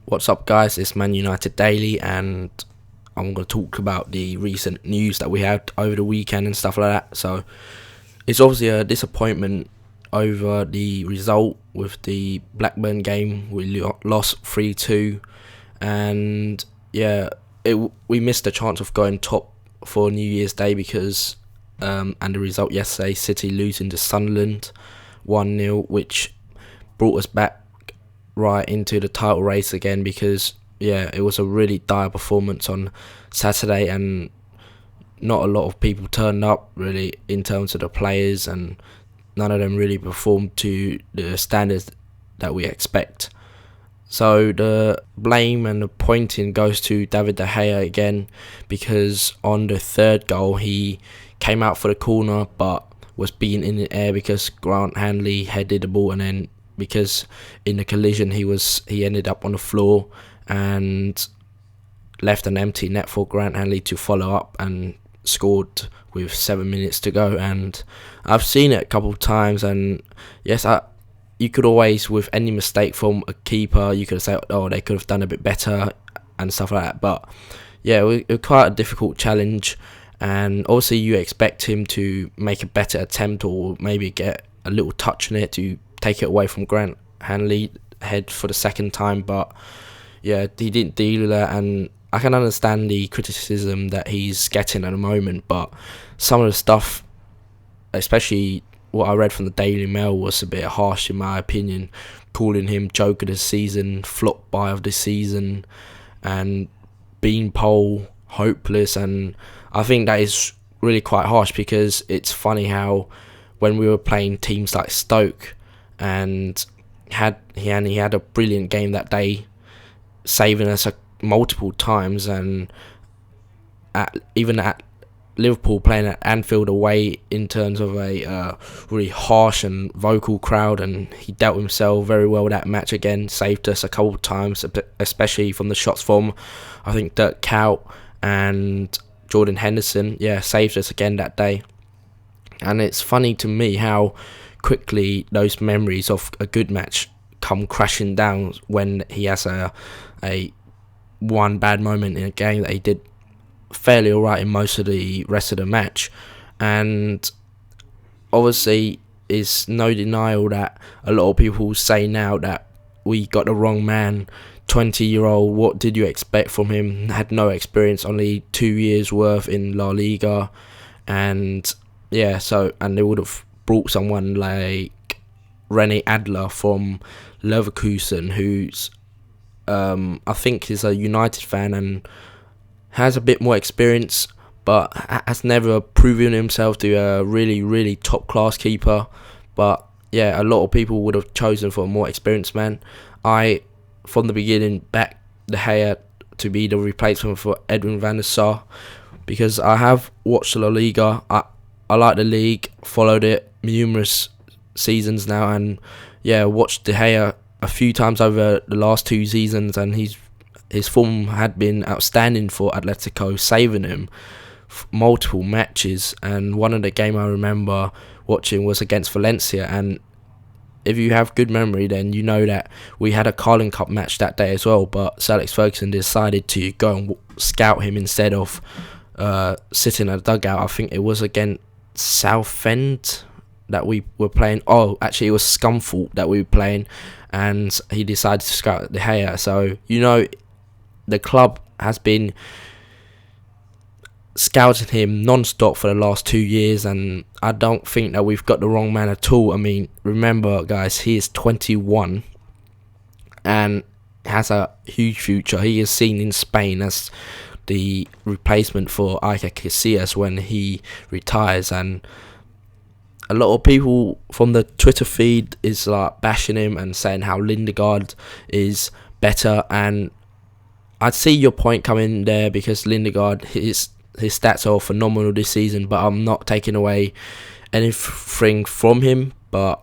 What's up, guys? It's ManUnitedDaily, and I'm going to talk about the recent news that we had over the weekend and stuff like that. So, it's obviously a disappointment over the result with the Blackburn game. We lost 3-2, and yeah, we missed the chance of going top for New Year's Day because, and the result yesterday, City losing to Sunderland 1-0, which brought us back right into the title race again because it was a really dire performance on Saturday, and not a lot of people turned up really in terms of the players, and none of them really performed to the standards that we expect. So the blame and the pointing goes to David De Gea again, because on the third goal he came out for the corner but was beaten in the air because Grant Hanley headed the ball, and then because in the collision he ended up on the floor and left an empty net for Grant Hanley to follow up and scored with 7 minutes to go. And I've seen it a couple of times, and yes, you could always, with any mistake from a keeper, you could say, oh, they could have done a bit better and stuff like that. But yeah, it was quite a difficult challenge, and obviously you expect him to make a better attempt or maybe get a little touch on it to take it away from Grant Hanley head for the second time. But yeah, he didn't do that, and I can understand the criticism that he's getting at the moment, but some of the stuff, especially what I read from the Daily Mail, was a bit harsh in my opinion, calling him joke of the season, flop buy of the season, and beanpole, hopeless. And I think that is really quite harsh, because it's funny how when we were playing teams like Stoke, and he had a brilliant game that day, saving us multiple times, and even at Liverpool playing at Anfield away in terms of a really harsh and vocal crowd, and he dealt himself very well that match again, saved us a couple of times, especially from the shots from, I think, Dirk Kuyt and Jordan Henderson. Yeah, saved us again that day. And it's funny to me how quickly those memories of a good match come crashing down when he has a one bad moment in a game that he did fairly alright in most of the rest of the match. And obviously it's no denial that a lot of people say now that we got the wrong man. 20-year-old, what did you expect from him? Had no experience, only 2 years worth in La Liga, and yeah, and they would have brought someone like Rene Adler from Leverkusen, who's I think is a United fan and has a bit more experience, but has never proven himself to be a really, really top class keeper. But yeah, a lot of people would have chosen for a more experienced man. I, from the beginning, backed De Gea to be the replacement for Edwin van der Sar, because I have watched La Liga. I like the league, followed it numerous seasons now, and yeah, watched De Gea a few times over the last 2 seasons, and his form had been outstanding for Atletico, saving him multiple matches. And one of the game I remember watching was against Valencia, and if you have good memory, then you know that we had a Carling Cup match that day as well, but Sir Alex Ferguson decided to go and scout him instead of sitting at the dugout. I think it was against Southend that we were playing. Oh, actually it was Scunthorpe that we were playing, and he decided to scout De Gea. So the club has been scouting him non-stop for the last 2 years, and I don't think that we've got the wrong man at all. I mean, remember guys, he is 21 and has a huge future. He is seen in Spain as the replacement for Iker Casillas when he retires, and a lot of people from the Twitter feed is like bashing him and saying how Lindegaard is better, and I'd see your point coming there, because Lindegaard, his stats are phenomenal this season, but I'm not taking away anything from him, but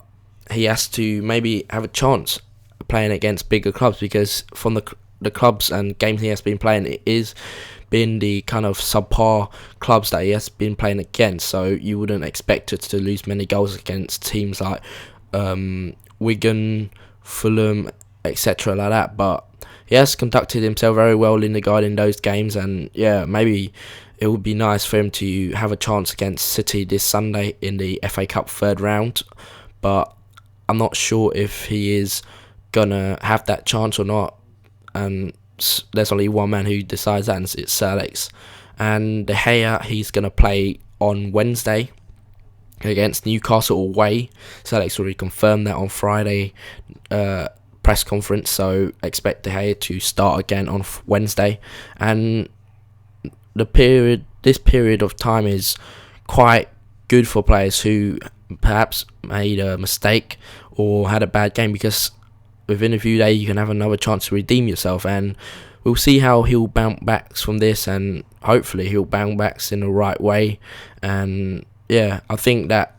he has to maybe have a chance playing against bigger clubs, because from the clubs and games he has been playing, it is been the kind of subpar clubs that he has been playing against. So you wouldn't expect it to lose many goals against teams like Wigan, Fulham, etc. like that. But he has conducted himself very well in regarding those games, and yeah, maybe it would be nice for him to have a chance against City this Sunday in the FA Cup third round, but I'm not sure if he is gonna have that chance or not, and there's only one man who decides that, and it's Sir Alex. And De Gea, he's gonna play on Wednesday against Newcastle away. Sir Alex already confirmed that on Friday press conference, so expect De Gea to start again on Wednesday. And this period of time is quite good for players who perhaps made a mistake or had a bad game, because within a few days you can have another chance to redeem yourself, and we'll see how he'll bounce back from this, and hopefully he'll bounce back in the right way. And yeah, I think that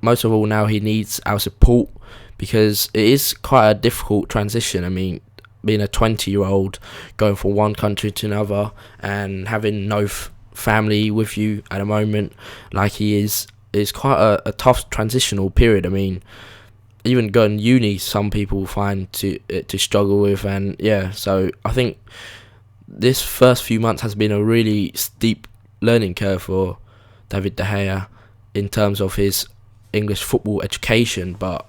most of all now he needs our support, because it is quite a difficult transition. I mean, being a 20-year-old going from one country to another and having no family with you at the moment like he is quite a tough transitional period. I mean, even going uni, some people find to struggle with, and yeah, so I think this first few months has been a really steep learning curve for David De Gea in terms of his English football education, but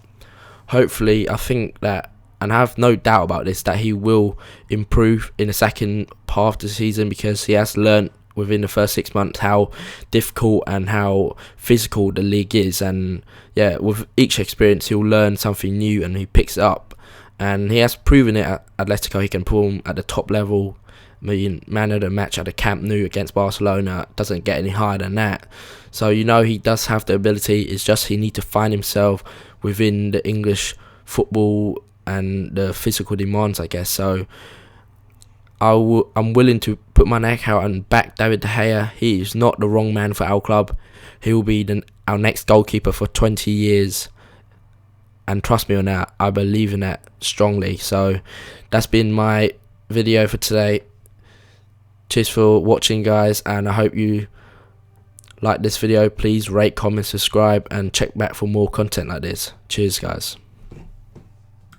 hopefully I think that, and I have no doubt about this, that he will improve in the second part of the season, because he has learnt within the first 6 months how difficult and how physical the league is, and yeah, with each experience he'll learn something new and he picks it up, and he has proven it at Atletico. He can perform at the top level. I mean, man of the match at the Camp Nou against Barcelona, doesn't get any higher than that. So he does have the ability. It's just he needs to find himself within the English football and the physical demands, I guess. So I'm willing to put my neck out and back David De Gea. He is not the wrong man for our club. He will be our next goalkeeper for 20 years. And trust me on that, I believe in that strongly. So that's been my video for today. Cheers for watching, guys, and I hope you like this video. Please rate, comment, subscribe, and check back for more content like this. Cheers, guys.